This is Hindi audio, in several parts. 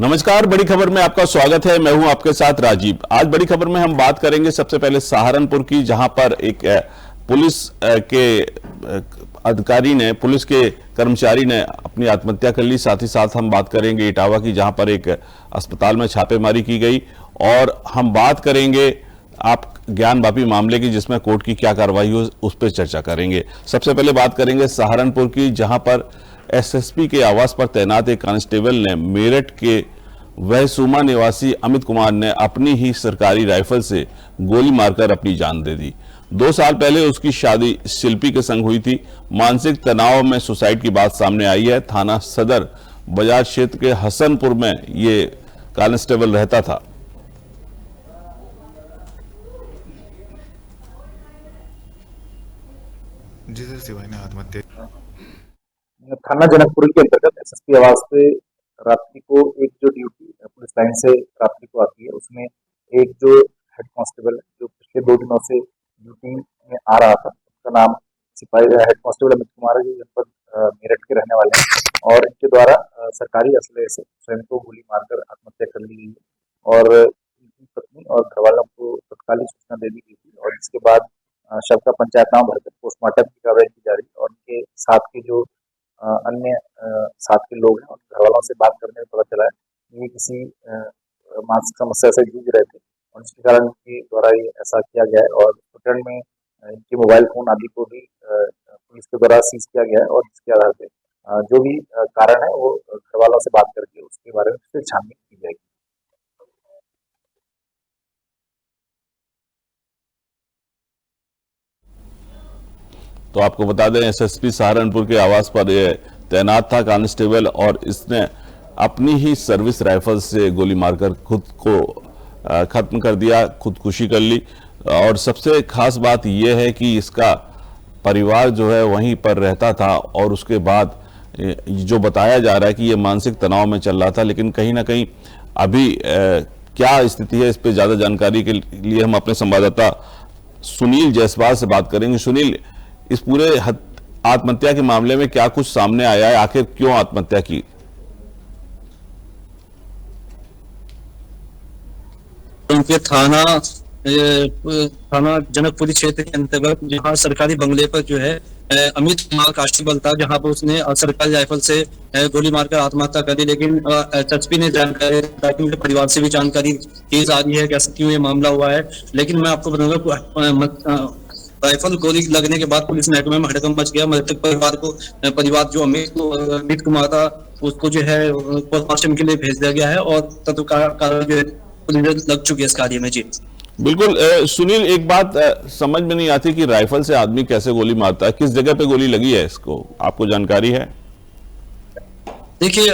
नमस्कार, बड़ी खबर में आपका स्वागत है। मैं हूं आपके साथ राजीव। आज बड़ी खबर में हम बात करेंगे सबसे पहले सहारनपुर की, जहां पर एक पुलिस के अधिकारी ने, पुलिस के कर्मचारी ने अपनी आत्महत्या कर ली। साथ ही साथ हम बात करेंगे इटावा की, जहां पर एक अस्पताल में छापेमारी की गई, और हम बात करेंगे आप ज्ञानवापी मामले की, जिसमें कोर्ट की क्या कार्रवाई हो उस पर चर्चा करेंगे। सबसे पहले बात करेंगे सहारनपुर की, जहां पर एसएसपी के आवास पर तैनात एक कांस्टेबल ने मेरठ के वहसुमा निवासी अमित कुमार ने अपनी ही सरकारी राइफल से गोली मारकर अपनी जान दे दी। 2 साल पहले उसकी शादी शिल्पी के संग हुई थी। मानसिक तनाव में सुसाइड की बात सामने आई है। थाना सदर बाजार क्षेत्र के हसनपुर में ये कांस्टेबल रहता था। जी सर, सिवाय ने आत्महत्या। थाना जनकपुरी के अंतर्गत एसएसपी आवास पे रात्रि को एक जो ड्यूटी पुलिस लाइन से रात्रि को आती है, उसमें एक जो हेड कांस्टेबल जो पिछले 2 दिनों से ड्यूटी में आ रहा था, उसका नाम सिपाही हेड कांस्टेबल अमित कुमार है, जो जनपद मेरठ के रहने वाले हैं, और इनके द्वारा सरकारी असले से स्वयं को गोली मारकर आत्महत्या कर ली गई है। और इनकी पत्नी और घर वालों को तत्कालीन सूचना दे दी गई थी, और इसके बाद शव का पंचायतनामा भरकर पोस्टमार्टम की कार्रवाई की जा रही है। और उनके साथ के जो अन्य साथ के लोग हैं, और घर वालों से बात करने में पता चला है ये किसी मानसिक समस्या से जूझ रहे थे, और इसके कारण इनके द्वारा ये ऐसा किया गया है। और रिटर्न में इनके मोबाइल फोन आदि को भी पुलिस के द्वारा सीज किया गया है, और इसके आधार पे जो भी कारण है वो घर वालों से बात करके उसके बारे में फिर छानबीन की जाएगी। तो आपको बता दें, एसएसपी सहारनपुर के आवास पर तैनात था कांस्टेबल, और इसने अपनी ही सर्विस राइफल से गोली मारकर खुद को खत्म कर दिया, खुदकुशी कर ली। और सबसे खास बात यह है कि इसका परिवार जो है वहीं पर रहता था, और उसके बाद जो बताया जा रहा है कि ये मानसिक तनाव में चल रहा था। लेकिन कहीं ना कहीं अभी क्या स्थिति है, इस पर ज्यादा जानकारी के लिए हम अपने संवाददाता सुनील जायसवाल से बात करेंगे। सुनील, इस पूरे आत्महत्या के मामले में क्या कुछ सामने आया है? आखिर क्यों आत्महत्या की? उनके थाना जनकपुरी क्षेत्र के अंतर्गत, जहां सरकारी बंगले पर जो है अमित कुमार कांस्टेबल था, जहां पर उसने सरकारी राइफल से गोली मारकर आत्महत्या कर दी। लेकिन एसएसपी ने जानकारी, उनके परिवार से भी जानकारी तेज आ रही है कैसे क्यों ये मामला हुआ है। लेकिन मैं आपको बताऊंगा, राइफल गोली लगने के बाद पुलिस महकमे में हड़कंप मच गया। मृतक परिवार जो अमित कुमार था, उसको जो है पोस्टमार्टम के लिए भेज दिया गया है, और तत्काल जो है पुलिस लग चुकी है इस कार्य में। जी बिल्कुल। सुनील, एक बात समझ में नहीं आती कि राइफल से आदमी कैसे गोली मारता है? किस जगह पे गोली लगी है इसको, आपको जानकारी है? देखिए,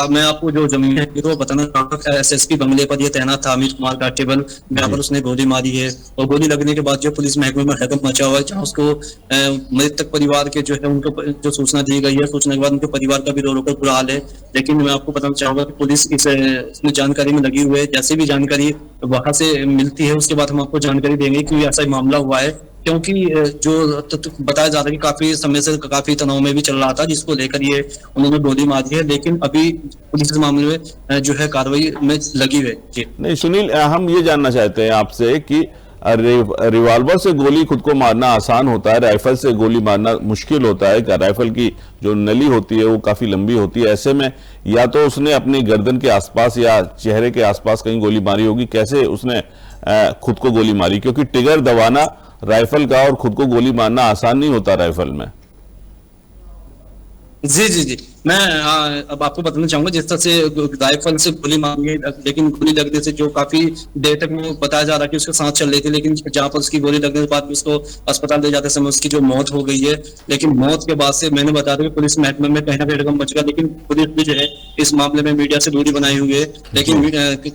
मैं आपको जो जमीन है वो बताना चाहूंगा। एसएसपी बंगले पर ये तैनात था अमित कुमार कांस्टेबल, जहाँ पर उसने गोली मारी है, और गोली लगने के बाद जो पुलिस महकमे में हड़कंप मचा हुआ है, जहाँ उसको मृतक परिवार के जो है उनको जो सूचना दी गई है, सूचना के बाद उनके परिवार का भी रो रो कर बुरा हाल है। लेकिन मैं आपको बताना चाहूंगा कि पुलिस इसमें जानकारी में लगी हुई है। जैसे भी जानकारी वहां से मिलती है, उसके बाद हम आपको जानकारी देंगे कि ऐसा मामला हुआ है। क्योंकि जो बताया जा रहा है कि काफी समय से काफी तनाव में भी चल रहा था, जिसको लेकर ये उन्होंने गोली मारी है। लेकिन अभी पुलिस इस मामले में जो है कार्रवाई में लगी हुई है। नहीं सुनील, हम ये जानना चाहते हैं आपसे कि रिवॉल्वर से गोली खुद को मारना आसान होता है, राइफल से गोली मारना मुश्किल होता है। राइफल की जो नली होती है वो काफी लंबी होती है। ऐसे में या तो उसने अपनी गर्दन के आसपास या चेहरे के आसपास कहीं गोली मारी होगी, कैसे उसने खुद को गोली मारी? क्योंकि ट्रिगर दबाना राइफल का और खुद को गोली मारना आसान नहीं होता राइफल में। जी, मैं अब आपको बताना चाहूंगा, जिस तरह से राइफल से गोली मारी, लेकिन गोली लगने से जो काफी देर तक वो बताया जा रहा है कि उसके सांस चल रही थी, लेकिन जहां पर उसकी गोली लगने के बाद उसको अस्पताल ले जाते समय उसकी जो मौत हो गई है। लेकिन मौत के बाद से मैंने बता दिया कि पुलिस महकमे में कहीं ना कहीं रकम बच गया, लेकिन पुलिस भी जो है इस मामले में मीडिया से दूरी बनाई हुई है। लेकिन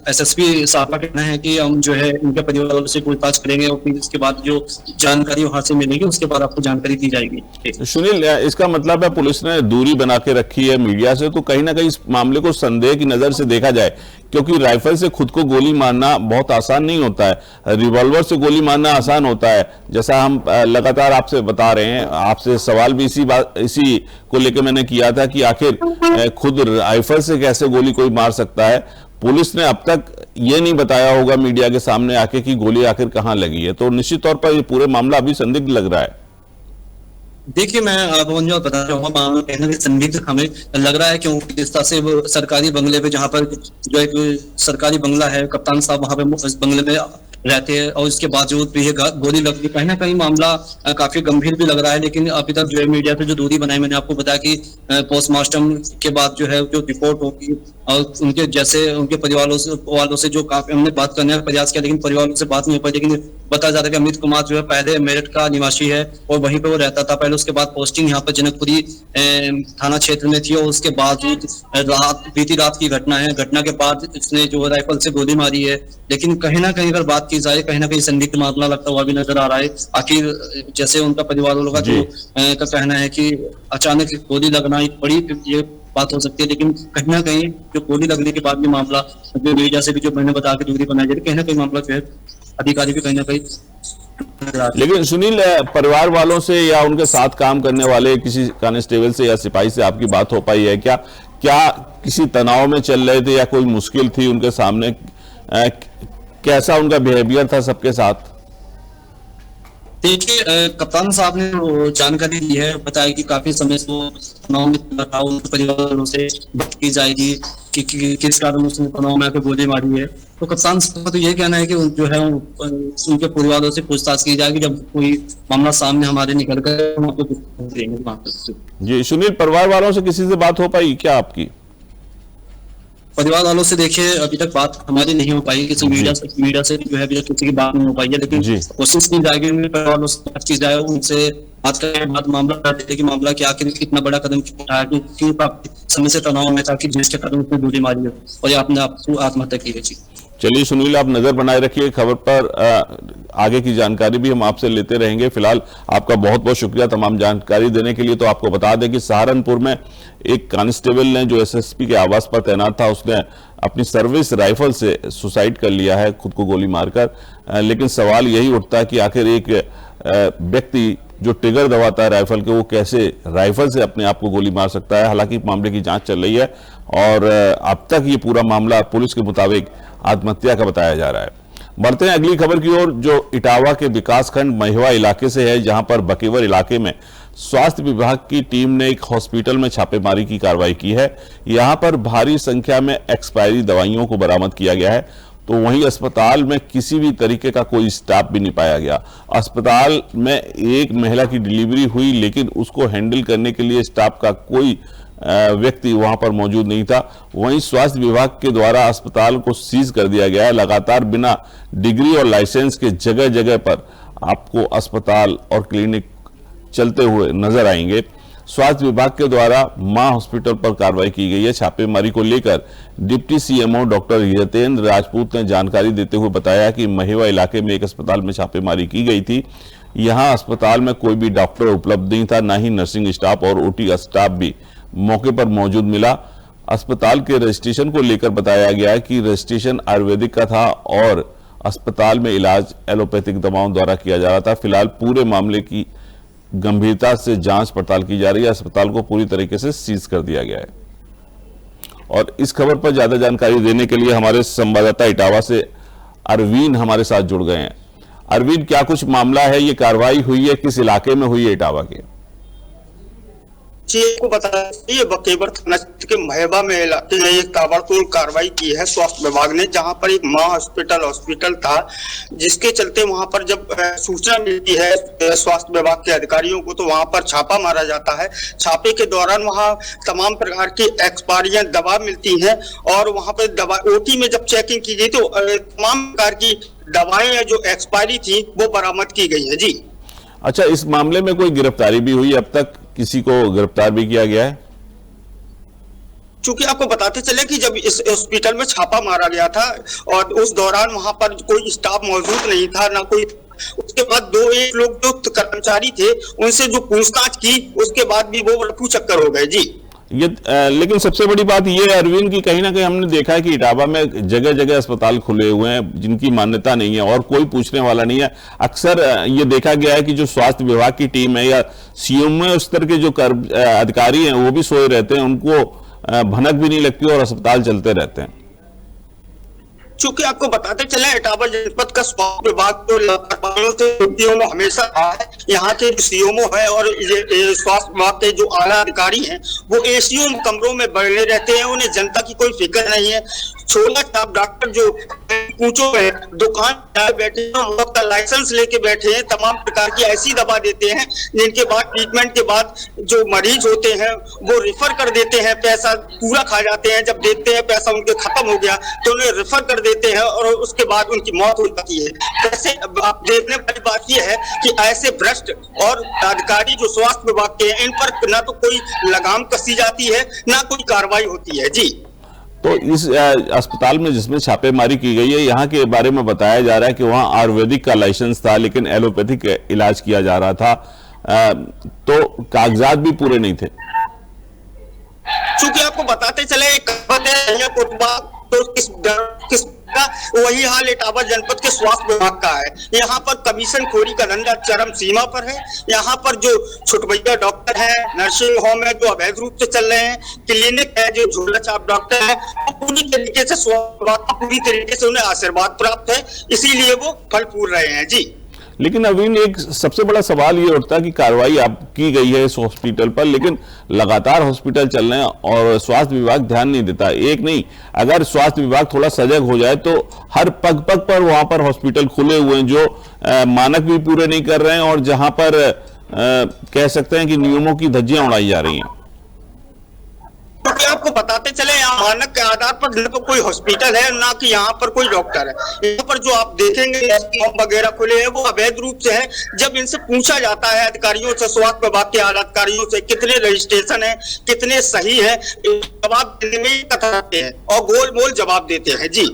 एसएसपी साहब का कहना है कि हम जो है इनके परिवार वालों से पूछताछ करेंगे, और फिर इसके बाद जो जानकारी वहां से मिलेगी उसके बाद आपको जानकारी दी जाएगी। सुनील, इसका मतलब है पुलिस ने दूरी बना के रखी है मीडिया से, तो कहीं ना कहीं इस मामले को संदेह की नजर से देखा जाए, क्योंकि राइफल से खुद को गोली मारना बहुत आसान नहीं होता है, रिवॉल्वर से गोली मारना आसान होता है। जैसा हम लगातार आपसे बता रहे हैं, आपसे सवाल भी इसी को लेकर मैंने किया था कि आखिर खुद राइफल से कैसे गोली कोई मार सकता है। पुलिस ने अब तक ये नहीं बताया होगा मीडिया के सामने आके कि गोली आखिर कहां लगी है, तो निश्चित तौर पर ये पूरे मामला अभी संदिग्ध लग रहा है। देखिए, मैं आपको जो बता रहा हूँ मामला कहीं ना कहीं संदिग्ध हमें लग रहा है, क्योंकि जिस तरह से वो सरकारी बंगले पे, जहाँ पर जो एक सरकारी बंगला है, कप्तान साहब वहां पे उस बंगले में रहते हैं, और इसके बावजूद भी ये गोली लग गई, कहीं ना कहीं मामला काफी गंभीर भी लग रहा है। लेकिन अभी तक जो है मीडिया से जो दूरी बनाई, मैंने आपको बताया कि पोस्टमार्टम के बाद जो है जो रिपोर्ट होगी, और उनके जैसे उनके परिवारों से जो काफी हमने बात करने का प्रयास किया, लेकिन परिवारों से बात नहीं हो पाई। लेकिन बताया जा रहा है कि अमित कुमार जो है पहले मेरठ का निवासी है और वहीं पे वो रहता था पहले, उसके बाद पोस्टिंग यहाँ पर जनकपुरी थाना क्षेत्र में थी, और उसके बावजूद बीती रात की घटना है, घटना के बाद उसने जो राइफल से गोली मारी है। लेकिन कहीं ना कहीं अगर बात की जाए, कहीं ना कहीं संदिग्ध मामला लगता हुआ भी नजर आ रहा है। आखिर जैसे उनका परिवार वालों का जो का कहना है कि अचानक गोली लगना एक बड़ी ये बात हो सकती है, लेकिन कहीं ना कहीं जो गोली लगने के बाद भी मामला जो मीडिया से भी जो मैंने बता के दूरी बनाई जा रही है, कहीं ना कहीं मामला जो है अधिकारी भी कहीं ना कहीं। लेकिन सुनील, परिवार वालों से या उनके साथ काम करने वाले किसी कांस्टेबल से या सिपाही से आपकी बात हो पाई है क्या? क्या किसी तनाव में चल रहे थे या कोई मुश्किल थी उनके सामने? कैसा उनका बिहेवियर था सबके साथ? देखिए, कप्तान साहब ने वो जानकारी दी है, बताया कि काफी समय से वो तनाव में था, उनके परिवार वालों से बात की जाएगी कि किस कारण उसने तनाव में आकर गोली मारी है। तो कप्तान साहब का तो ये कहना है कि जो है उनके परिवारों से पूछताछ की जाएगी, जब कोई मामला सामने हमारे निकल कर हम आपको देंगे। जी सुनील, परिवार वालों से किसी से बात हो पाई क्या आपकी? परिवार वालों से देखिए अभी तक बात हमारी नहीं हो पाई, किसी मीडिया से जो है अभी तक किसी की बात नहीं हो पाई है, लेकिन कोशिश की जाएगी परिवार वालों से बात की जाए, उनसे बात करने के बाद मामला कि मामला क्या, आखिर इतना बड़ा कदम क्यों उठाया, क्यों समय से तनाव में था कि जिसके कदम उसने गोली मारी है और ये आपने आत्महत्या की है। जी चलिए सुनील, आप नजर बनाए रखिए खबर पर, आगे की जानकारी भी हम आपसे लेते रहेंगे। फिलहाल आपका बहुत बहुत शुक्रिया तमाम जानकारी देने के लिए। तो आपको बता दें कि सहारनपुर में एक कांस्टेबल ने जो एसएसपी के आवास पर तैनात था, उसने अपनी सर्विस राइफल से सुसाइड कर लिया है, खुद को गोली मारकर। लेकिन सवाल यही उठता है कि आखिर एक व्यक्ति जो ट्रिगर दबाता है राइफल के, वो कैसे राइफल से अपने आप को गोली मार सकता है। हालांकि मामले की जांच चल रही है और अब तक ये पूरा मामला पुलिस के मुताबिक आत्महत्या का बताया जा रहा है। बढ़ते हैं अगली खबर की ओर, जो इटावा के विकासखंड महिवा इलाके से है, जहां पर बकेवर इलाके में स्वास्थ्य विभाग की टीम ने एक हॉस्पिटल में छापेमारी की कार्रवाई की है। यहां पर भारी संख्या में एक्सपायरी दवाइयों को बरामद किया गया है। तो वहीं अस्पताल में किसी भी तरीके का कोई स्टाफ भी नहीं पाया गया। अस्पताल में एक महिला की डिलीवरी हुई, लेकिन उसको हैंडल करने के लिए स्टाफ का कोई व्यक्ति वहां पर मौजूद नहीं था। वहीं स्वास्थ्य विभाग के द्वारा अस्पताल को सीज कर दिया गया है। लगातार बिना डिग्री और लाइसेंस के जगह जगह पर आपको अस्पताल और क्लिनिक चलते हुए नजर आएंगे। स्वास्थ्य विभाग के द्वारा मां हॉस्पिटल पर कार्रवाई की गई है। छापेमारी को लेकर deputy CMO doctor Yatendra Rajput ने जानकारी देते हुए बताया कि महिवा इलाके में एक अस्पताल में छापेमारी की गई थी। यहां अस्पताल में कोई भी डॉक्टर उपलब्ध नहीं था, ना ही नर्सिंग स्टाफ और ओटी स्टाफ भी मौके पर मौजूद मिला। अस्पताल के रजिस्ट्रेशन को लेकर बताया गया कि रजिस्ट्रेशन आयुर्वेदिक का था और अस्पताल में इलाज एलोपैथिक दवाओं द्वारा किया जा रहा था। फिलहाल पूरे मामले की गंभीरता से जांच पड़ताल की जा रही है। अस्पताल को पूरी तरीके से सीज कर दिया गया है। और इस खबर पर ज्यादा जानकारी देने के लिए हमारे संवाददाता इटावा से अरविंद हमारे साथ जुड़ गए हैं। अरविंद, क्या कुछ मामला है, ये कार्रवाई हुई है, किस इलाके में हुई है इटावा के? जी, आपको बता दें बकेवर थाना क्षेत्र के महबा में इलाके में एक ताबड़तोड़ कार्रवाई की है स्वास्थ्य विभाग ने, जहां पर एक मां हॉस्पिटल था, जिसके चलते वहां पर जब सूचना मिलती है स्वास्थ्य विभाग के अधिकारियों को, तो वहां पर छापा मारा जाता है। छापे के दौरान वहां तमाम प्रकार की एक्सपायरियां दवा मिलती हैं और वहां पर दवा ओटी में जब चेकिंग की गई तो तमाम प्रकार की दवाएं जो एक्सपायरी थी वो बरामद की गई है। जी अच्छा, इस मामले में कोई गिरफ्तारी भी हुई? अब तक किसी को गिरफ्तार भी किया गया है? चूंकि आपको बताते चले कि जब इस हॉस्पिटल में छापा मारा गया था और उस दौरान वहां पर कोई स्टाफ मौजूद नहीं था, ना कोई, उसके बाद एक लोग जो कर्मचारी थे उनसे जो पूछताछ की, उसके बाद भी वो रफू चक्कर हो गए। जी ये लेकिन सबसे बड़ी बात ये है अरविंद की, कहीं ना कहीं हमने देखा है कि इटावा में जगह जगह अस्पताल खुले हुए हैं जिनकी मान्यता नहीं है और कोई पूछने वाला नहीं है। अक्सर ये देखा गया है कि जो स्वास्थ्य विभाग की टीम है या सीएमओ स्तर के जो अधिकारी हैं वो भी सोए रहते हैं, उनको भनक भी नहीं लगती और अस्पताल चलते रहते हैं। चूंकि आपको बताते चले इटावा जनपद का स्वास्थ्य विभाग तो लापरवाहियों से त्रुटियों में हमेशा रहा है। यहाँ के सीएमओ है और ये स्वास्थ्य विभाग के जो आला अधिकारी हैं वो एसीओ कमरों में बने रहते हैं, उन्हें जनता की कोई फिक्र नहीं है। 16 स्टाफ डॉक्टर जो पूछो है दुकान बैठे हैं, का लाइसेंस लेके बैठे हैं, तमाम प्रकार की ऐसी दवा देते हैं जिनके बाद ट्रीटमेंट के बाद जो मरीज होते हैं वो रेफर कर देते हैं, पैसा पूरा खा जाते हैं। जब देखते हैं पैसा उनके खत्म हो गया तो उन्हें रेफर कर देते हैं और उसके बाद उनकी मौत हो जाती है। ऐसे आप देखने वाली बात यह है कि ऐसे भ्रष्ट और अधिकारी जो स्वास्थ्य विभाग के हैं इन पर ना तो कोई लगाम कसी जाती है ना कोई कार्रवाई होती है। जी तो इस अस्पताल में जिसमें छापेमारी की गई है, यहाँ के बारे में बताया जा रहा है कि वहाँ आयुर्वेदिक का लाइसेंस था लेकिन एलोपैथिक इलाज किया जा रहा था, तो कागजात भी पूरे नहीं थे। चूंकि आपको बताते चले तो किस वही हाल इटावा जनपद के स्वास्थ्य विभाग का है। यहाँ पर कमीशन खोरी का धंधा चरम सीमा पर है। यहाँ पर जो छुटभैया डॉक्टर हैं, नर्सिंग होम है जो अवैध रूप से चल रहे हैं, क्लिनिक है जो झोला छाप डॉक्टर है, तो पूरी तरीके से स्वास्थ्य विभाग का पूरी तरीके से उन्हें आशीर्वाद प्राप्त है, इसीलिए वो फल फूल रहे हैं। जी लेकिन अभी एक सबसे बड़ा सवाल ये उठता है कि कार्रवाई आप की गई है इस हॉस्पिटल पर, लेकिन लगातार हॉस्पिटल चल रहे हैं और स्वास्थ्य विभाग ध्यान नहीं देता। एक नहीं, अगर स्वास्थ्य विभाग थोड़ा सजग हो जाए तो हर पग पग पर वहां पर हॉस्पिटल खुले हुए हैं जो मानक भी पूरे नहीं कर रहे हैं और जहां पर कह सकते हैं कि नियमों की धज्जियां उड़ाई जा रही हैं। क्योंकि आपको बताते चले यहाँ मानक के आधार पर न तो कोई हॉस्पिटल है ना कि यहाँ पर कोई डॉक्टर है। यहाँ पर जो आप देखेंगे वगैरह खुले हैं वो अवैध रूप से है। जब इनसे पूछा जाता है अधिकारियों से, स्वास्थ्य विभाग के आला अधिकारियों से कितने रजिस्ट्रेशन है, कितने सही है, जवाब देने में कतराते हैं और गोल मोल जवाब देते हैं। जी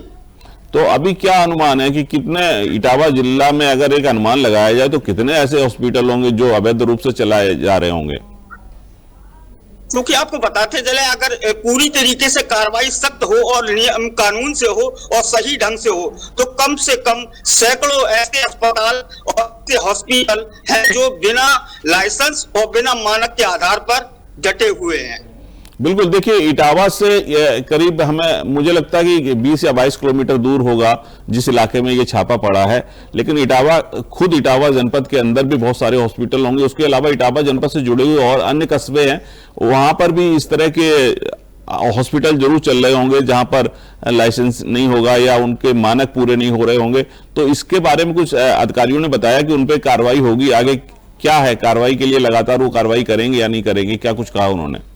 तो अभी क्या अनुमान है कि कितने इटावा जिला में अगर एक अनुमान लगाया जाए तो कितने ऐसे हॉस्पिटल होंगे जो अवैध रूप से चलाए जा रहे होंगे? क्योंकि आपको बताते चले अगर पूरी तरीके से कार्रवाई सख्त हो और नियम कानून से हो और सही ढंग से हो तो कम से कम सैकड़ों ऐसे अस्पताल और हॉस्पिटल हैं जो बिना लाइसेंस और बिना मानक के आधार पर डटे हुए हैं। बिल्कुल, देखिए इटावा से करीब मुझे लगता है कि 20 या 22 किलोमीटर दूर होगा जिस इलाके में ये छापा पड़ा है, लेकिन इटावा जनपद के अंदर भी बहुत सारे हॉस्पिटल होंगे। उसके अलावा इटावा जनपद से जुड़े हुए और अन्य कस्बे हैं, वहां पर भी इस तरह के हॉस्पिटल जरूर चल रहे होंगे जहां पर लाइसेंस नहीं होगा या उनके मानक पूरे नहीं हो रहे होंगे। तो इसके बारे में कुछ अधिकारियों ने बताया कि उन पर कार्रवाई होगी। आगे क्या है कार्रवाई के लिए, लगातार वो कार्रवाई करेंगे या नहीं करेंगे, क्या कुछ कहा उन्होंने?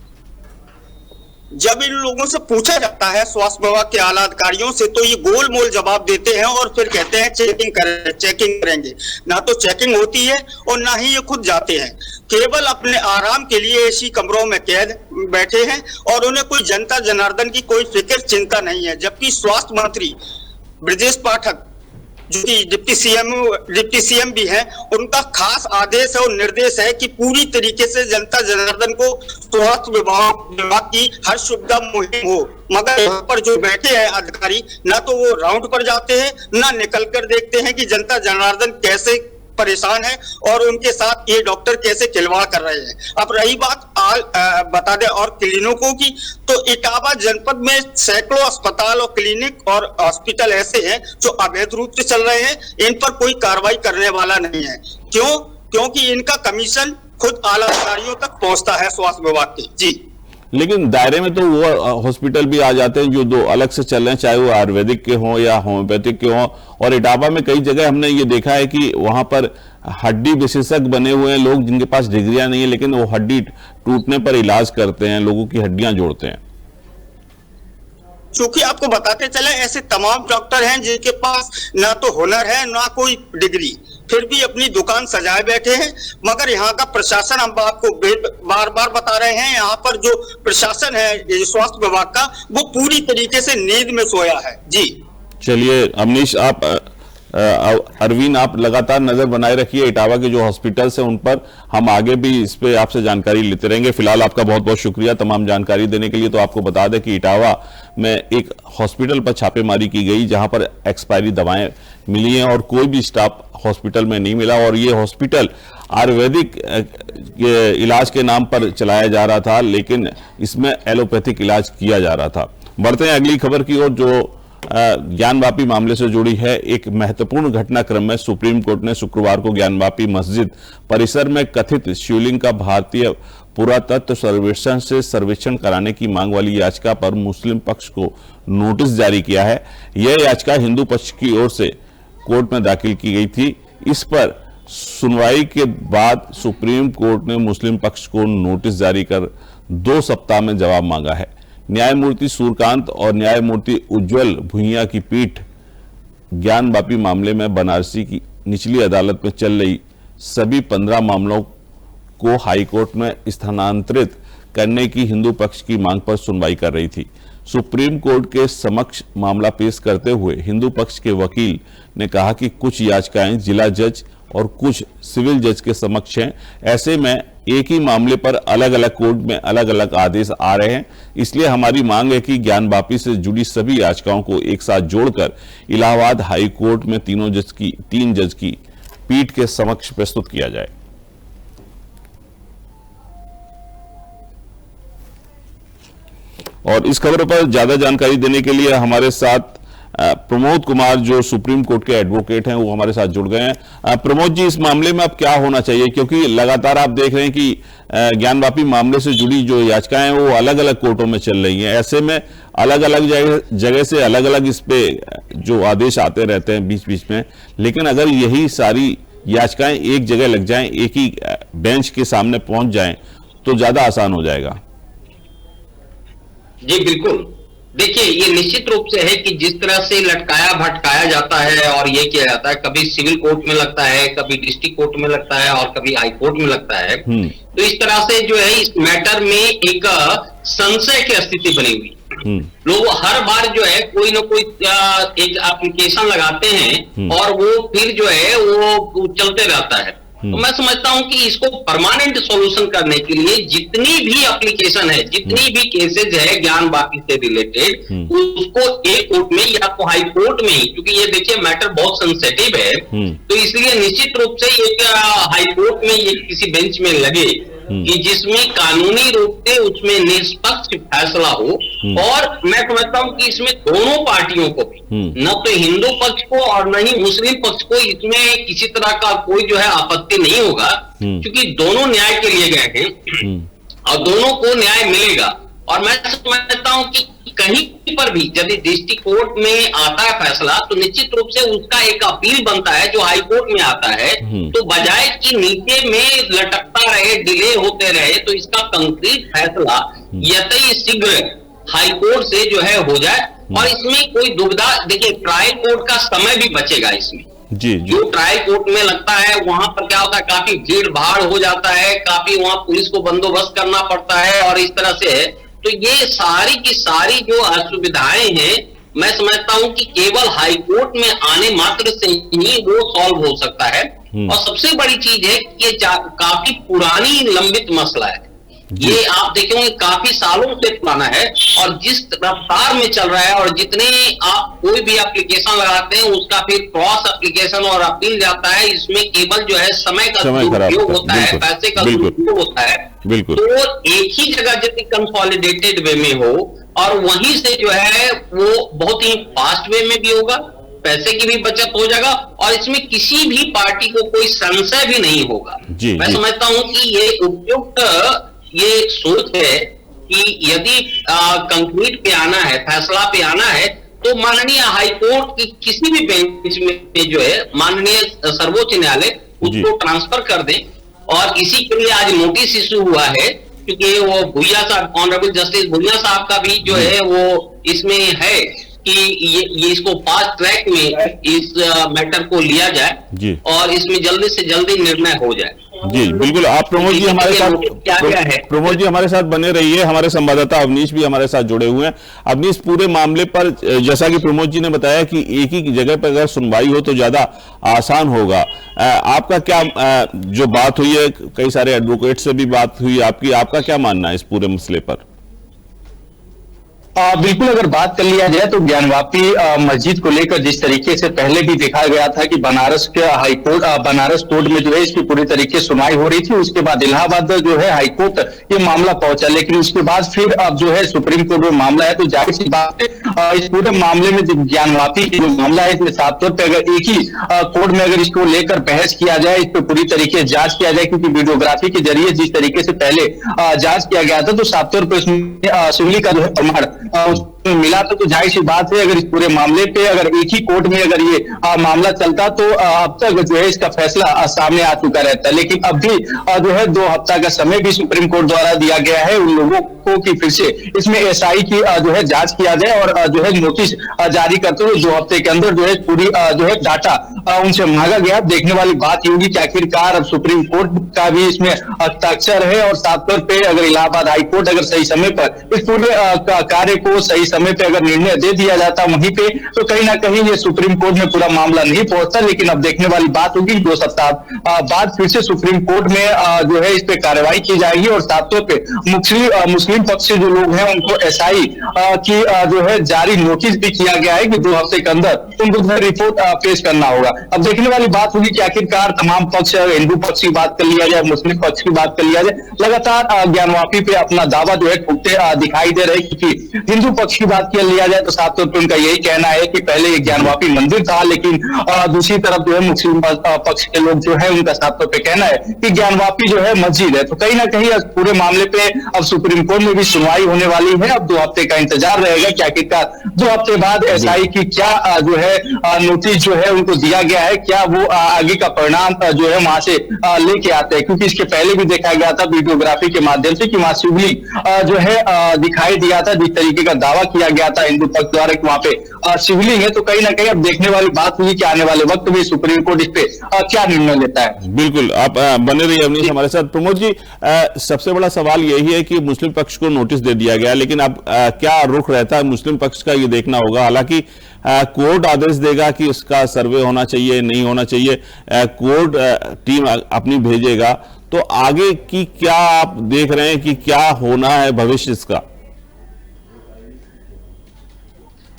जब इन लोगों से पूछा जाता है स्वास्थ्य विभाग के आला अधिकारियों से तो ये गोल मोल जवाब देते हैं और फिर कहते हैं चेकिंग करेंगे। ना तो चेकिंग होती है और ना ही ये खुद जाते हैं, केवल अपने आराम के लिए एसी कमरों में कैद बैठे हैं और उन्हें कोई जनता जनार्दन की कोई फिक्र चिंता नहीं है। जबकि स्वास्थ्य मंत्री ब्रजेश पाठक जो कि डिप्टी सीएम भी हैं, उनका खास आदेश है और निर्देश है कि पूरी तरीके से जनता जनार्दन को स्वास्थ्य विभाग की हर सुविधा मुहिम हो। मगर यहाँ पर जो बैठे हैं अधिकारी ना तो वो राउंड पर जाते हैं ना निकल कर देखते हैं कि जनता जनार्दन कैसे परेशान है और उनके साथ ये डॉक्टर कैसे खिलवाड़ कर रहे हैं। अब रही बात बता दें और क्लिनिकों की, तो इटावा जनपद में सैकड़ों अस्पताल और क्लिनिक और हॉस्पिटल ऐसे हैं जो अवैध रूप से चल रहे हैं, इन पर कोई कार्रवाई करने वाला नहीं है। क्यों? क्योंकि इनका कमीशन खुद आला अधिकारियों तक पहुंचता है स्वास्थ्य विभाग के। जी लेकिन दायरे में तो वो हॉस्पिटल भी आ जाते हैं जो दो अलग से चल रहे हैं, चाहे वो आयुर्वेदिक के हों या होम्योपैथिक के हों। और इटावा में कई जगह हमने ये देखा है कि वहां पर हड्डी विशेषज्ञ बने हुए हैं लोग जिनके पास डिग्रियां नहीं है, लेकिन वो हड्डी टूटने पर इलाज करते हैं, लोगों की हड्डियां जोड़ते हैं। क्योंकि आपको बताते चले ऐसे तमाम डॉक्टर हैं जिनके पास ना तो हुनर है ना कोई डिग्री, फिर भी अपनी दुकान सजाए बैठे हैं। मगर यहाँ का प्रशासन, हम आपको बार बार बता रहे हैं, यहाँ पर जो प्रशासन है स्वास्थ्य विभाग का वो पूरी तरीके से नींद में सोया है। जी चलिए अमनीश, अरविंद आप लगातार नजर बनाए रखिए इटावा के जो हॉस्पिटल्स हैं उन पर, हम आगे भी इस पे आपसे जानकारी लेते रहेंगे। फिलहाल आपका बहुत बहुत शुक्रिया तमाम जानकारी देने के लिए। तो आपको बता दें कि इटावा में एक हॉस्पिटल पर छापेमारी की गई जहां पर एक्सपायरी दवाएं मिली हैं और कोई भी स्टाफ हॉस्पिटल में नहीं मिला और ये हॉस्पिटल आयुर्वेदिक इलाज के नाम पर चलाया जा रहा था, लेकिन इसमें एलोपैथिक इलाज किया जा रहा था। बढ़ते हैं अगली खबर की ओर जो ज्ञानवापी मामले से जुड़ी है। एक महत्वपूर्ण घटनाक्रम में सुप्रीम कोर्ट ने शुक्रवार को ज्ञानवापी मस्जिद परिसर में कथित शिवलिंग का भारतीय पुरातत्व सर्वेक्षण से सर्वेक्षण कराने की मांग वाली याचिका पर मुस्लिम पक्ष को नोटिस जारी किया है। यह याचिका हिंदू पक्ष की ओर से कोर्ट में दाखिल की गई थी। इस पर सुनवाई के बाद सुप्रीम कोर्ट ने मुस्लिम पक्ष को नोटिस जारी कर 2 सप्ताह में जवाब मांगा है। न्यायमूर्ति सूर्यकांत और न्यायमूर्ति उज्जवल भुइयां की पीठ ज्ञानवापी मामले में बनारसी की निचली अदालत में चल रही सभी 15 मामलों को हाईकोर्ट में स्थानांतरित करने की हिंदू पक्ष की मांग पर सुनवाई कर रही थी। सुप्रीम कोर्ट के समक्ष मामला पेश करते हुए हिंदू पक्ष के वकील ने कहा कि कुछ याचिकाएं जिला जज और कुछ सिविल जज के समक्ष हैं। ऐसे में एक ही मामले पर अलग अलग कोर्ट में अलग अलग आदेश आ रहे हैं। इसलिए हमारी मांग है कि ज्ञानवापी से जुड़ी सभी याचिकाओं को एक साथ जोड़कर इलाहाबाद हाई कोर्ट में 3 जज की पीठ के समक्ष प्रस्तुत किया जाए। और इस खबर पर ज्यादा जानकारी देने के लिए हमारे साथ प्रमोद कुमार जो सुप्रीम कोर्ट के एडवोकेट हैं वो हमारे साथ जुड़ गए हैं। प्रमोद जी, इस मामले में अब क्या होना चाहिए, क्योंकि लगातार आप देख रहे हैं कि ज्ञानवापी मामले से जुड़ी जो याचिकाएं हैं वो अलग अलग कोर्टों में चल रही हैं। ऐसे में अलग अलग जगह से अलग अलग इस पे जो आदेश आते रहते हैं बीच बीच में, लेकिन अगर यही सारी याचिकाएं एक जगह लग जाएं, एक ही बेंच के सामने पहुंच जाएं तो ज्यादा आसान हो जाएगा। जी बिल्कुल, देखिए ये निश्चित रूप से है कि जिस तरह से लटकाया भटकाया जाता है और ये किया जाता है, कभी सिविल कोर्ट में लगता है, कभी डिस्ट्रिक्ट कोर्ट में लगता है और कभी हाई कोर्ट में लगता है। तो इस तरह से जो है इस मैटर में एक संशय की स्थिति बनी हुई। लोग हर बार जो है कोई ना कोई एक एप्लीकेशन लगाते हैं और वो फिर जो है वो चलते रहता है। तो मैं समझता हूं कि इसको परमानेंट सॉल्यूशन करने के लिए जितनी भी एप्लीकेशन है, जितनी भी केसेज है ज्ञानवापी से रिलेटेड, उसको एक कोर्ट में या तो हाई कोर्ट में ही, क्योंकि ये देखिए मैटर बहुत सेंसिटिव है, तो इसलिए निश्चित रूप से एक हाई कोर्ट में ये किसी बेंच में लगे कि जिसमें कानूनी रूप से उसमें निष्पक्ष फैसला हो। और मैं समझता हूं कि इसमें दोनों पार्टियों को भी, न तो हिंदू पक्ष को और न ही मुस्लिम पक्ष को, इसमें किसी तरह का कोई जो है आपत्ति नहीं होगा, क्योंकि दोनों न्याय के लिए गए हैं और दोनों को न्याय मिलेगा। और मैं समझता हूं कि कहीं पर भी यदि डिस्ट्रिक्ट कोर्ट में आता है फैसला तो निश्चित रूप से उसका एक अपील बनता है जो हाई कोर्ट में आता है, तो बजाय कि नीचे में लटकता रहे, डिले होते रहे, तो इसका कंक्रीट फैसला यथी शीघ्र हाई कोर्ट से जो है हो जाए। और इसमें कोई दुविधा, देखिए ट्रायल कोर्ट का समय भी बचेगा इसमें। जी। जो ट्रायल कोर्ट में लगता है वहां पर क्या होता है, काफी भीड़ भाड़ हो जाता है, काफी वहां पुलिस को बंदोबस्त करना पड़ता है और इस तरह से है। तो ये सारी की सारी जो असुविधाएं हैं, मैं समझता हूं कि केवल हाई कोर्ट में आने मात्र से ही वो सॉल्व हो सकता है। और सबसे बड़ी चीज है कि ये काफी पुरानी लंबित मसला है। ये आप देखेंगे काफी सालों से पुराना है और जिस रफ्तार में चल रहा है और जितने आप कोई भी एप्लीकेशन लगाते हैं उसका फिर क्रॉस एप्लीकेशन और अपील जाता है, इसमें केवल जो है समय का दुरुपयोग होता है, पैसे का दुरुपयोग होता है। तो एक ही जगह यदि कंसोलिडेटेड वे में हो और वहीं से जो है वो बहुत ही फास्ट वे में भी होगा, पैसे की भी बचत हो जाएगा और इसमें किसी भी पार्टी को कोई संशय भी नहीं होगा। मैं समझता हूं कि ये उपयुक्त ये सोच है कि यदि कंक्रीट पे आना है, फैसला पे आना है, तो माननीय हाई कोर्ट की किसी भी बेंच में जो है माननीय सर्वोच्च न्यायालय उसको ट्रांसफर कर दें। और इसी के लिए आज नोटिस इशू हुआ है, क्योंकि वो भुइयां साहब, ऑनरेबल जस्टिस भुइयां साहब का भी जो है वो इसमें है कि ये इसको फास्ट ट्रैक में इस मैटर को लिया जाए और इसमें जल्दी से जल्दी निर्णय हो जाए। जी बिल्कुल। आप प्रमोद जी हमारे साथ बने रहिए। हमारे संवाददाता अवनीश भी हमारे साथ जुड़े हुए हैं। अवनीश, पूरे मामले पर जैसा कि प्रमोद जी ने बताया कि एक ही जगह पर अगर सुनवाई हो तो ज्यादा आसान होगा। आपका क्या जो बात हुई है, कई सारे एडवोकेट से भी बात हुई आपकी, आपका क्या मानना है इस पूरे मसले पर? बिल्कुल, अगर बात कर लिया जाए तो ज्ञानवापी मस्जिद को लेकर जिस तरीके से पहले भी देखा गया था कि बनारस के हाईकोर्ट बनारस कोर्ट में जो है इसकी पूरी तरीके से सुनवाई हो रही थी, उसके बाद इलाहाबाद जो है हाईकोर्ट ये मामला पहुंचा, लेकिन उसके बाद फिर अब जो है सुप्रीम कोर्ट में मामला है, तो जाहिर सी बात है इस पूरे मामले में जो ज्ञानवापी की जो मामला है इसमें साफ तौर पर अगर एक ही कोर्ट में अगर इसको लेकर बहस किया जाए, इस पर पूरी तरीके से जांच किया जाए, क्योंकि वीडियोग्राफी के जरिए जिस तरीके से पहले जांच किया गया था तो साफ तौर पर इसमें सिवली का जो है प्रमाण मिला, तो जाहिर सी बात है अगर इस पूरे मामले पे अगर एक ही कोर्ट में अगर ये मामला चलता तो अब तक जो है इसका फैसला सामने आ चुका रहता, लेकिन अब भी जो है 2 हफ्ता का समय भी सुप्रीम कोर्ट द्वारा दिया गया है उन लोगों को कि फिर से इसमें एसआई की जो है जांच किया जाए और जो है नोटिस जारी करते हुए 2 हफ्ते के अंदर जो है पूरी जो है डाटा उनसे मांगा गया। देखने वाली बात ये होगी कि आखिरकार अब सुप्रीम कोर्ट का भी इसमें हस्ताक्षर है और साफ तौर पर अगर इलाहाबाद हाईकोर्ट अगर सही समय पर इस पूरे कार्य को सही समय पे अगर निर्णय दे दिया जाता वहीं पे, तो कहीं ना कहीं ये सुप्रीम कोर्ट में पूरा मामला नहीं पहुंचता, लेकिन अब देखने वाली बात होगी 2 सप्ताह बाद फिर से सुप्रीम कोर्ट में जो है इस पे कार्रवाई की जाएगी और साफ तौर पे मुस्लिम पक्ष से जो लोग हैं उनको एसआई की जो है जारी नोटिस भी किया गया है कि 2 हफ्ते के अंदर उनको रिपोर्ट पेश करना होगा। अब देखने वाली बात होगी कि आखिरकार तमाम पक्ष, हिंदू पक्ष की बात कर लिया जाए, मुस्लिम पक्ष की बात कर लिया जाए, लगातार ज्ञानवापी पे अपना दावा जो है ठोकते दिखाई दे रहे, क्योंकि हिंदू पक्ष की बात लिया जाए तो साफ तौर पर उनका यही कहना है कि पहले ये ज्ञानवापी मंदिर था, लेकिन दूसरी तरफ जो है मुस्लिम पक्ष के लोग जो है उनका साफ तौर पर कहना है कि ज्ञानवापी जो है मस्जिद है। तो कहीं ना कहीं पूरे मामले पे अब सुप्रीम कोर्ट में भी सुनवाई होने वाली है। अब 2 हफ्ते का इंतजार रहेगा कि आखिरकार 2 हफ्ते बाद एसआई की क्या जो है नोटिस जो है उनको दिया गया है, क्या वो आगे का परिणाम जो है वहां से लेके आते हैं, क्योंकि इसके पहले भी देखा गया था वीडियोग्राफी के माध्यम से कि वहां शिवली जो है दिखाई दिया था, जिस तरीके का दावा किया गया था हिंदू पक्ष द्वारा कि वहां पे शिवलिंग है। तो कहीं ना कहीं अब देखने वाली बात हुई कि आने वाले वक्त में सुप्रीम कोर्ट इस पे क्या निर्णय लेता है। बिल्कुल, आप बने रहिए अवनीश हमारे साथ। प्रमोद जी, सबसे बड़ा सवाल यही है कि मुस्लिम पक्ष को नोटिस दे दिया गया, लेकिन अब क्या रुख रहता है मुस्लिम पक्ष का, ये देखना होगा। हालांकि कोर्ट आदेश देगा कि इसका सर्वे होना चाहिए, नहीं होना चाहिए, कोर्ट टीम अपनी भेजेगा, तो आगे की क्या आप देख रहे हैं कि क्या होना है भविष्य इसका?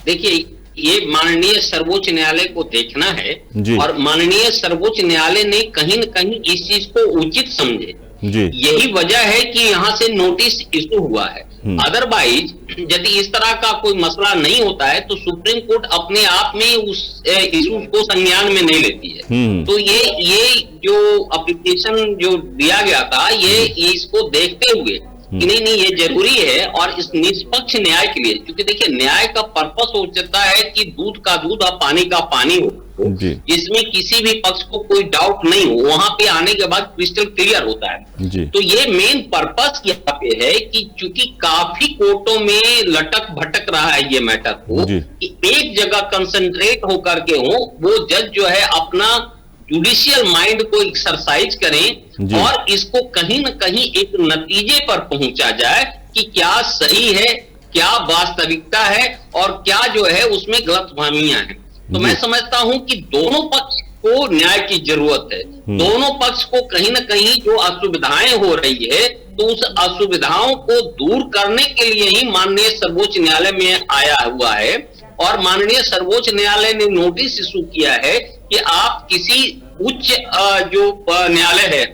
देखिए, ये माननीय सर्वोच्च न्यायालय को देखना है और माननीय सर्वोच्च न्यायालय ने कहीं न कहीं इस चीज को उचित समझे। यही वजह है कि यहाँ से नोटिस इशू हुआ है। अदरवाइज यदि इस तरह का कोई मसला नहीं होता है तो सुप्रीम कोर्ट अपने आप में उस इशू को संज्ञान में नहीं लेती है। तो ये जो एप्लीकेशन जो दिया गया था, ये इसको देखते हुए कि नहीं ये जरूरी है और इस निष्पक्ष न्याय के लिए, क्योंकि देखिए न्याय का पर्पस हो जाता है कि दूध का दूध और पानी का पानी हो, जिसमें किसी भी पक्ष को कोई डाउट नहीं हो, वहां पे आने के बाद क्रिस्टल क्लियर होता है। तो ये मेन पर्पस यहाँ पे है कि चूंकि काफी कोर्टों में लटक भटक रहा है ये मैटर को, कि एक जगह कंसंट्रेट होकर के हो, वो जज जो है अपना जुडिशियल माइंड को एक्सरसाइज करें और इसको कहीं न कहीं एक नतीजे पर पहुंचा जाए कि क्या सही है, क्या वास्तविकता है और क्या जो है उसमें गलतफहमियां हैं। तो मैं समझता हूं कि दोनों पक्ष को न्याय की जरूरत है। दोनों पक्ष को कहीं न कहीं जो असुविधाएं हो रही है, तो उस असुविधाओं को दूर करने के लिए ही माननीय सर्वोच्च न्यायालय में आया हुआ है और माननीय सर्वोच्च न्यायालय ने नोटिस इशू किया है कि आप किसी उच्च जो न्यायालय है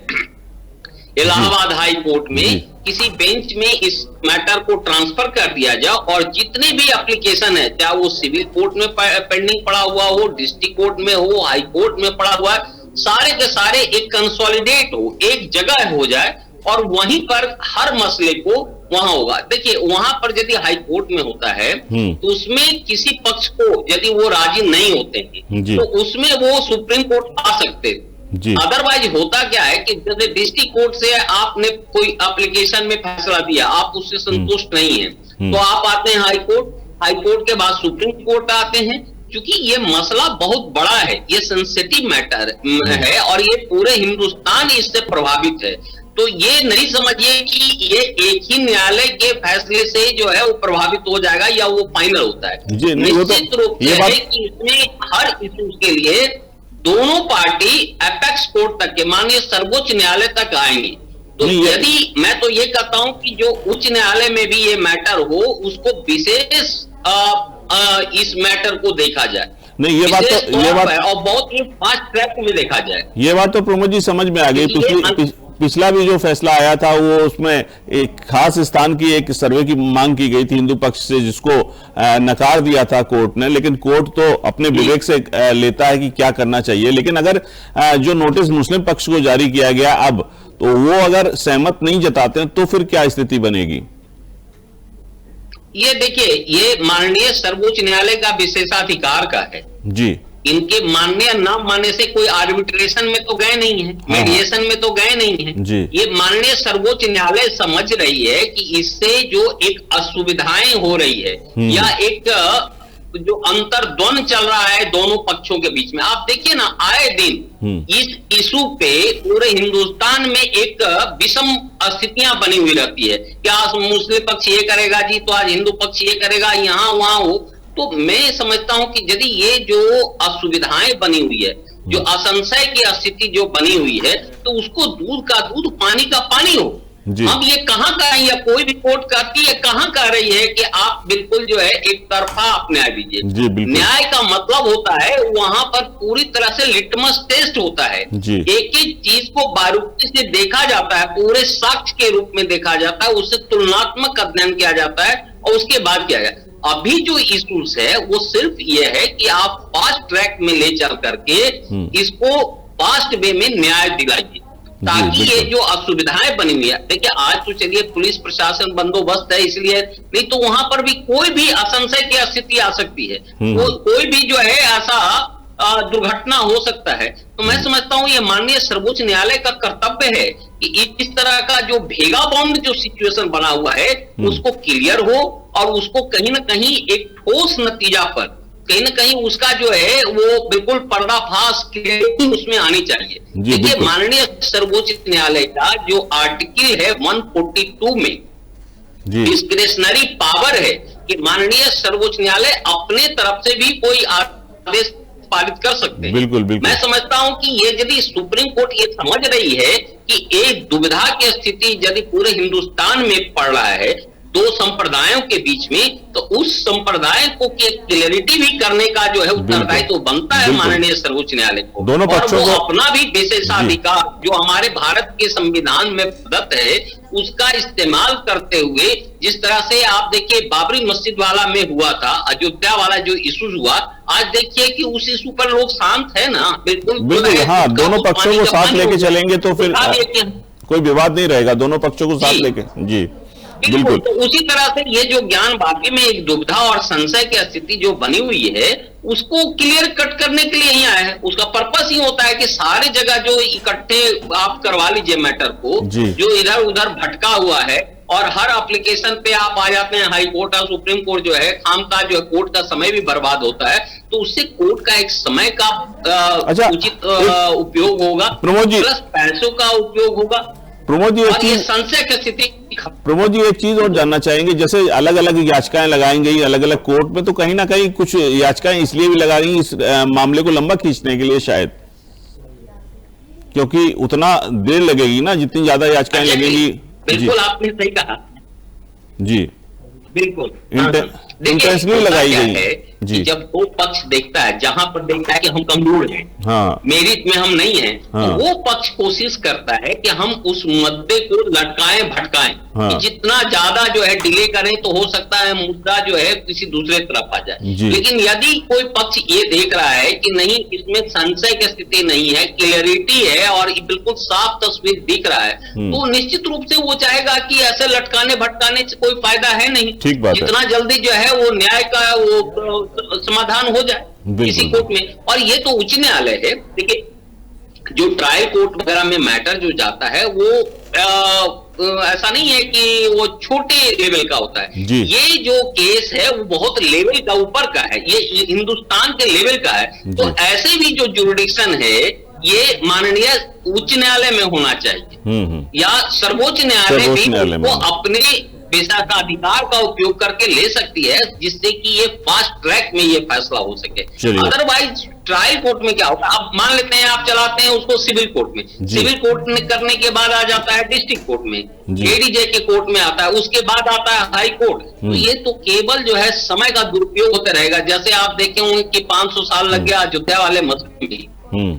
इलाहाबाद हाई कोर्ट में किसी बेंच में इस मैटर को ट्रांसफर कर दिया जाए और जितने भी एप्लीकेशन है, चाहे वो सिविल कोर्ट में पेंडिंग पड़ा हुआ हो, डिस्ट्रिक्ट कोर्ट में हो, हाई कोर्ट में पड़ा हुआ है, सारे के सारे एक कंसोलिडेट हो, एक जगह हो जाए और वहीं पर हर मसले को वहां होगा। देखिए, वहां पर यदि हाई कोर्ट में होता है तो उसमें किसी पक्ष को यदि वो राजी नहीं होते हैं तो उसमें वो सुप्रीम कोर्ट आ सकते हैं। अदरवाइज होता क्या है कि जैसे डिस्ट्रिक्ट कोर्ट से आपने कोई एप्लीकेशन में फैसला दिया, आप उससे संतुष्ट नहीं है, तो आप आते हैं हाई कोर्ट के बाद सुप्रीम कोर्ट आते हैं। क्योंकि ये मसला बहुत बड़ा है, ये सेंसिटिव मैटर है और ये पूरे हिंदुस्तान इससे प्रभावित है। तो ये नहीं समझिए कि ये एक ही न्यायालय के फैसले से जो है वो प्रभावित हो जाएगा या वो फाइनल होता है। निश्चित रूप से है कि इसमें हर इशू के लिए दोनों पार्टी एपेक्स कोर्ट तक के माननीय सर्वोच्च न्यायालय तक आएंगी। तो नहीं, यदि मैं तो ये कहता हूं कि जो उच्च न्यायालय में भी ये मैटर हो, उसको विशेष इस मैटर को देखा जाए। नहीं, ये बात और बहुत ही फास्ट ट्रैक में देखा जाए। ये बात तो प्रमोद जी समझ में आ गई। पिछला भी जो फैसला आया था वो उसमें एक खास स्थान की एक सर्वे की मांग की गई थी हिंदू पक्ष से, जिसको नकार दिया था कोर्ट ने। लेकिन कोर्ट तो अपने विवेक से लेता है कि क्या करना चाहिए। लेकिन अगर जो नोटिस मुस्लिम पक्ष को जारी किया गया अब, तो वो अगर सहमत नहीं जताते हैं तो फिर क्या स्थिति बनेगी? ये देखिए, ये माननीय सर्वोच्च न्यायालय का विशेषाधिकार का है जी। इनके मानने या ना मानने से कोई आर्बिट्रेशन में तो गए नहीं है, मीडिएशन में तो गए नहीं है जी। ये माननीय सर्वोच्च न्यायालय समझ रही है कि इससे जो एक असुविधाएं हो रही है या एक जो अंतर्द्वंद चल रहा है दोनों पक्षों के बीच में। आप देखिए ना, आए दिन इस इशू पे पूरे हिंदुस्तान में एक विषम स्थितियां बनी हुई रहती है। क्या मुस्लिम पक्ष ये करेगा जी, तो आज हिंदू पक्ष ये करेगा, यहाँ वहां हो। तो मैं समझता हूं कि यदि ये जो असुविधाएं बनी हुई है, जो असंशय की स्थिति जो बनी हुई है, तो उसको दूध का दूध पानी का पानी हो। अब ये कहां का है, या कोई भी कोर्ट कहती है, कहां कह रही है कि आप बिल्कुल जो है एक तरफा आप न्याय दीजिए। न्याय का मतलब होता है वहां पर पूरी तरह से लिटमस टेस्ट होता है। एक एक चीज को बारीकी से देखा जाता है, पूरे साक्ष्य के रूप में देखा जाता है, उससे तुलनात्मक अध्ययन किया जाता है और उसके बाद किया जाए। अभी जो इश्यूज है वो सिर्फ ये है कि आप फास्ट ट्रैक में ले चल करके इसको फास्ट वे में न्याय दिलाइए, ताकि ये जो असुविधाएं बनी हुई है। देखिए, आज तो चलिए पुलिस प्रशासन बंदोबस्त है, इसलिए नहीं तो वहां पर भी कोई भी असंशय की स्थिति आ सकती है, कोई भी जो है ऐसा दुर्घटना हो सकता है। तो मैं समझता हूं ये माननीय सर्वोच्च न्यायालय का कर्तव्य है कि इस तरह का जो भेगा बाउंड जो सिचुएशन बना हुआ है उसको क्लियर हो और उसको कहीं ना कहीं एक ठोस नतीजा पर कहीं ना कहीं उसका जो है वो बिल्कुल पर्दाफाश उसमें आनी चाहिए। देखिए, माननीय सर्वोच्च न्यायालय का जो आर्टिकल है 142 में डिस्क्रेशनरी पावर है कि माननीय सर्वोच्च न्यायालय अपने तरफ से भी कोई आदेश पारित कर सकते हैं। बिल्कुल। मैं समझता हूं कि ये यदि सुप्रीम कोर्ट ये समझ रही है कि एक दुविधा की स्थिति यदि पूरे हिंदुस्तान में पड़ रहा है दो संप्रदायों के बीच में, तो उस संप्रदाय को क्लियरिटी भी करने का जो है उत्तरदायित्व तो बनता है माननीय सर्वोच्च न्यायालय को। दोनों पक्षों को अपना भी विशेषाधिकार जो हमारे भारत के संविधान में प्रदत्त है उसका इस्तेमाल करते हुए, जिस तरह से आप देखिए बाबरी मस्जिद वाला में हुआ था, अयोध्या वाला जो इशू हुआ, आज देखिए कि उस इशू पर लोग शांत है ना। बिल्कुल हाँ, दोनों पक्षों को साथ लेके चलेंगे तो फिर कोई विवाद नहीं रहेगा, दोनों पक्षों को साथ लेके। जी बिल्कुल। तो उसी तरह से ये जो ज्ञान वापी में एक दुविधा और संशय की स्थिति जो बनी हुई है उसको क्लियर कट करने के लिए ही आया है। उसका पर्पस ही होता है कि सारे जगह जो इकट्ठे आप करवा लीजिए मैटर को, जो इधर उधर भटका हुआ है और हर एप्लीकेशन पे आप आ जाते हैं हाई कोर्ट और सुप्रीम कोर्ट जो है खामखा जो है कोर्ट का समय भी बर्बाद होता है। तो उससे कोर्ट का एक समय का उचित उपयोग होगा, प्लस पैसों का उपयोग होगा। प्रमोद जी, संशय की स्थिति। प्रमोद जी, एक चीज और जानना चाहेंगे, जैसे अलग अलग याचिकाएं लगाई गई अलग अलग कोर्ट में, तो कहीं ना कहीं कुछ याचिकाएं इसलिए भी लगाई गई इस मामले को लंबा खींचने के लिए शायद, क्योंकि उतना देर लगेगी ना जितनी ज्यादा याचिकाएं लगेंगी। बिल्कुल, आपने सही कहा जी, बिल्कुल इंटेंशनली लगाई गई है जी। जब वो पक्ष देखता है, जहां पर देखता है कि हम कमजोर हैं, मेरिट में हम नहीं हैं, तो वो पक्ष कोशिश करता है कि हम उस मुद्दे को लटकाएं भटकाएं, कि जितना ज्यादा जो है डिले करें तो हो सकता है मुद्दा जो है किसी दूसरे तरफ आ जाए। लेकिन यदि कोई पक्ष ये देख रहा है कि नहीं, इसमें संशय की स्थिति नहीं है, क्लियरिटी है और बिल्कुल साफ तस्वीर दिख रहा है, तो निश्चित रूप से वो चाहेगा कि ऐसे लटकाने भटकाने से कोई फायदा है नहीं, जितना जल्दी जो है वो न्याय का वो समाधान हो जाए किसी कोर्ट में। और ये तो उच्च न्यायालय है। देखिए, जो ट्रायल कोर्ट वगैरह में मैटर जो जाता है वो ऐसा नहीं है कि वो छोटे लेवल का होता है। ये जो केस है वो बहुत लेवल का ऊपर का है, ये हिंदुस्तान के लेवल का है। तो ऐसे भी जो जुरिडिक्शन है ये माननीय उच्च न्यायालय में होना चाहिए या सर्वोच्च न्यायालय भी वो अपने विशेषाधिकार का उपयोग करके ले सकती है, जिससे कि ये फास्ट ट्रैक में ये फैसला हो सके। अदरवाइज ट्रायल कोर्ट में क्या होगा, आप मान लेते हैं आप चलाते हैं उसको सिविल कोर्ट में, सिविल कोर्ट में करने के बाद आ जाता है डिस्ट्रिक्ट कोर्ट में, एडीजे के कोर्ट में आता है, उसके बाद आता है हाई कोर्ट। तो ये तो केवल जो है समय का दुरुपयोग होता रहेगा। जैसे आप देखे होंगे कि 500 साल लग गया अयोध्या वाले मसले में,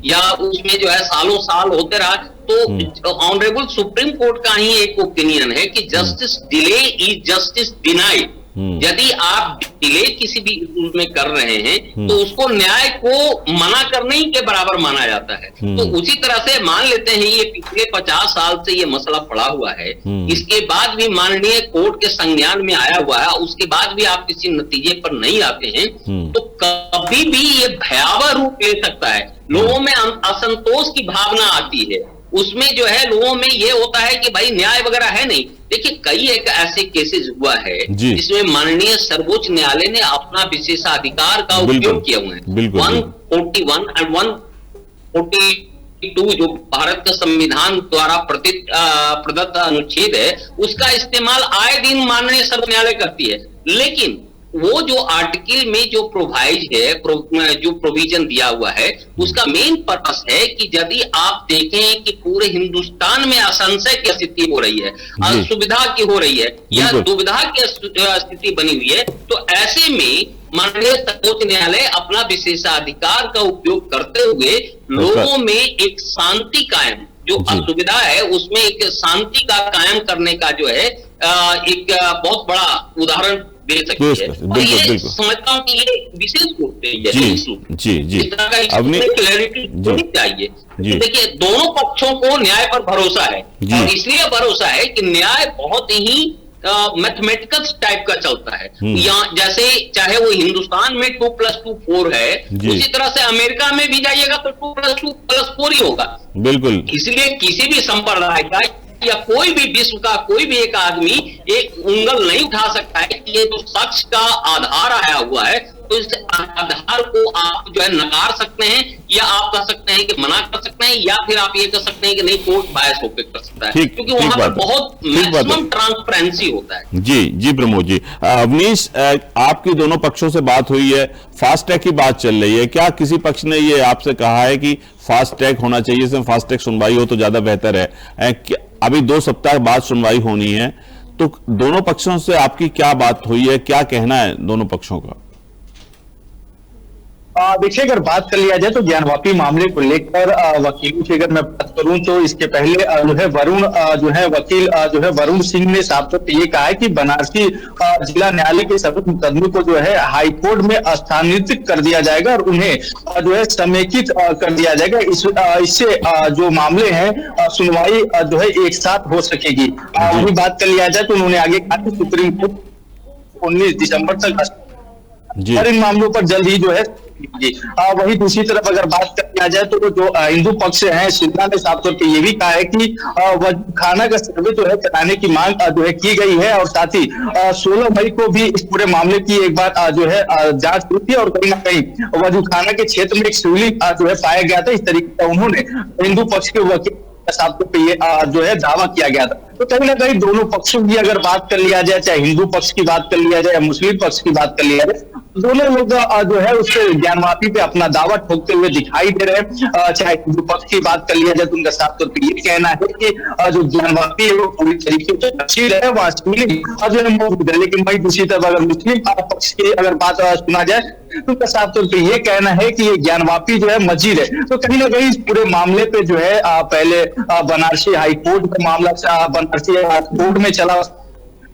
या उसमें जो है सालों साल होते रहा। तो ऑनरेबल सुप्रीम कोर्ट का ही एक ओपिनियन है कि justice delay is justice denied. यदि आप डिले किसी भी इशू में कर रहे हैं तो उसको न्याय को मना करने ही के बराबर माना जाता है। तो उसी तरह से मान लेते हैं ये पिछले 50 साल से ये मसला पड़ा हुआ है, इसके बाद भी माननीय कोर्ट के संज्ञान में आया हुआ है, उसके बाद भी आप किसी नतीजे पर नहीं आते हैं, तो कभी भी ये भयावह रूप ले सकता है। लोगों में असंतोष की भावना आती है, उसमें जो है लोगों में ये होता है कि भाई न्याय वगैरह है नहीं। देखिए कई एक ऐसे केसेस हुआ है जिसमें माननीय सर्वोच्च न्यायालय ने अपना विशेषाधिकार का उपयोग किया हुआ है। 141 एंड 142 जो भारत का संविधान द्वारा प्रदत्त अनुच्छेद है, उसका इस्तेमाल आए दिन माननीय सर्वोच्च न्यायालय करती है। लेकिन वो जो आर्टिकल में जो प्रोवाइज है, जो प्रोविजन दिया हुआ है, उसका मेन पर्पस है कि यदि आप देखें कि पूरे हिंदुस्तान में असंशय की स्थिति हो रही है, असुविधा की हो रही है, या दुविधा की स्थिति बनी हुई है, तो ऐसे में माननीय सर्वोच्च न्यायालय अपना विशेषाधिकार का उपयोग करते हुए लोगों में एक शांति कायम, जो असुविधा है उसमें एक शांति का कायम करने का जो है एक बहुत बड़ा उदाहरण दे सकती है। और ये समझता हूँ कि ये विशेष रूप से क्लैरिटी होनी चाहिए। देखिए दोनों पक्षों को न्याय पर भरोसा है, और इसलिए भरोसा है कि न्याय बहुत ही मैथमेटिकल टाइप का चलता है। यहाँ जैसे चाहे वो हिंदुस्तान में 2+2 4 है, उसी तरह से अमेरिका में भी जाइएगा तो 2+2 ही होगा। बिल्कुल। इसलिए किसी भी संप्रदाय का या कोई भी विश्व का कोई भी एक आदमी एक उंगल नहीं उठा सकता है कि ये जो शख्स का आधार आया हुआ है, तो इस आधार को आप जो है नकार सकते हैं, या आप कह सकते हैं कि मना कर सकते हैं, या फिर आप ये कह सकते हैं कि नहीं कोर्ट बायस होकर कर सकता है, क्योंकि वहां पर बहुत मैक्सिमम ट्रांसपेरेंसी होता है। जी प्रमोद जी। अवनीश, आपकी दोनों पक्षों से बात हुई है, फास्ट ट्रैक की बात चल रही है, क्या किसी पक्ष ने ये आपसे कहा है कि फास्ट ट्रैक होना चाहिए, इसमें फास्ट ट्रैक सुनवाई हो तो ज्यादा बेहतर है? अभी 2 सप्ताह बाद सुनवाई होनी है, तो दोनों पक्षों से आपकी क्या बात हुई है, क्या कहना है दोनों पक्षों का? देखिए अगर बात कर लिया जाए तो ज्ञानवापी मामले को लेकर वकीलों की अगर मैं बात करूं तो इसके पहले जो है वकील जो है वरुण सिंह ने साफ तौर पर ये कहा है कि बनारसी जिला न्यायालय के सभी मुकदमों को जो है हाईकोर्ट में स्थानांतरित कर दिया जाएगा और उन्हें जो है समेकित कर दिया जाएगा। इससे जो मामले हैं सुनवाई जो है एक साथ हो सकेगी। वही बात कर लिया जाए तो उन्होंने आगे कहा कि सुप्रीम कोर्ट 19 दिसंबर तक और इन मामलों पर जल्द ही जो है वही दूसरी तरफ अगर बात किया जाए तो जो हिंदू पक्ष है शिमला ने साफ तौर पर यह भी कहा है कि खाना का सर्वे जो है कराने की मांग जो है की गई है, और साथ ही 16 मई को भी इस पूरे मामले की एक बार जो है जांच हुई थी, और कहीं ना कहीं वजू खाना के क्षेत्र में एक शिवलिंग जो है पाया गया था। इस तरीके का उन्होंने हिंदू पक्ष के वकील साफ तौर पर ये जो है दावा किया गया था। तो कहीं ना कहीं दोनों पक्षों की अगर बात कर लिया जाए, चाहे हिंदू पक्ष की बात कर लिया जाए या मुस्लिम पक्ष की बात कर लिया जाए, दोनों लोग जो है उससे ज्ञानवापी पे अपना दावा ठोकते हुए दिखाई दे रहे हैं। चाहे हिंदू पक्ष की बात कर लिया जाए तो उनका साफ तौर पर ये कहना है कि जो ज्ञानवापी है वो पूरी तरीके से अच्छी है, लेकिन वही दूसरी तरफ अगर मुस्लिम पक्ष की अगर बात सुना जाए तो उनका साफ तौर पर ये कहना है कि ये ज्ञानवापी जो है मजीद है। तो कहीं ना कहीं इस पूरे मामले पे जो है पहले बनारसी हाईकोर्ट का मामला बनारसी कोर्ट में चला,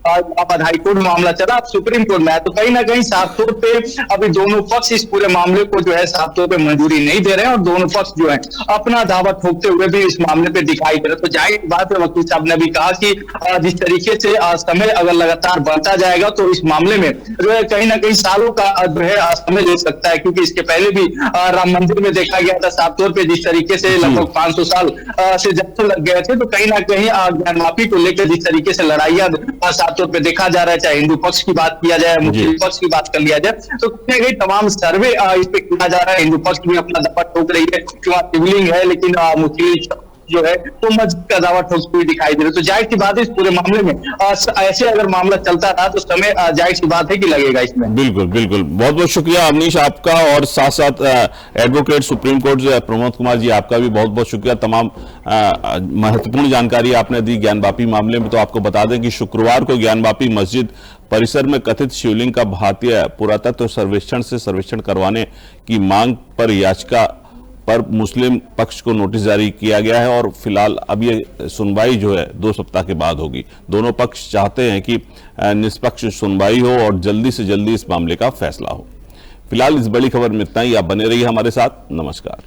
अब हाईकोर्ट में मामला चला, अब सुप्रीम कोर्ट में आया। तो कहीं ना कहीं साफ तौर पे अभी दोनों पक्ष इस पूरे मामले को जो है साफ तौर पे मंजूरी नहीं दे रहे हैं, और दोनों पक्ष जो है अपना दावा ठोकते हुए भी इस मामले पे दिखाई दे रहे हैं। तो जाहिर बात है, वकील साहब ने भी कहा कि जिस तरीके से समय अगर लगातार बढ़ता जाएगा तो इस मामले में जो है कहीं ना कहीं सालों का जो है समय ले सकता है, क्योंकि इसके पहले भी राम मंदिर में देखा गया था साफ तौर पर जिस तरीके से लगभग 500 साल से जब लग गए थे। तो कहीं ना कहीं ज्ञानवापी को लेकर जिस तरीके से लड़ाइयां साफ तौर पे देखा जा रहा है, चाहे हिंदू पक्ष की बात किया जाए, मुस्लिम पक्ष की बात कर लिया जाए, तो कहीं ना कहीं तमाम सर्वे इस पे किया जा रहा है। हिंदू पक्ष भी अपना दावा ठोक रही है कि वहाँ शिवलिंग है, लेकिन मुस्लिम जो है वो मस्जिद का दावा ठोकती हुई दिखाई दे रही है। तो जाहिर सी बात है इस पूरे मामले में ऐसे अगर मामला चलता रहा तो समय जाहिर सी बात है कि लगेगा इसमें। बिल्कुल बिल्कुल, बहुत बहुत शुक्रिया अवनीश आपका, और साथ साथ advocate supreme court Pramod Kumar ji आपका भी बहुत बहुत शुक्रिया। तमाम महत्वपूर्ण जानकारी आपने दी ज्ञानवापी मामले में। तो आपको बता दें कि शुक्रवार को ज्ञानवापी मस्जिद परिसर में कथित शिवलिंग का भारतीय पुरातत्व सर्वेक्षण से सर्वेक्षण करवाने की मांग पर याचिका पर मुस्लिम पक्ष को नोटिस जारी किया गया है, और फिलहाल अब ये सुनवाई जो है 2 सप्ताह के बाद होगी। दोनों पक्ष चाहते हैं कि निष्पक्ष सुनवाई हो और जल्दी से जल्दी इस मामले का फैसला हो। फिलहाल इस बड़ी खबर में इतना ही। आप बने रहिए हमारे साथ। नमस्कार।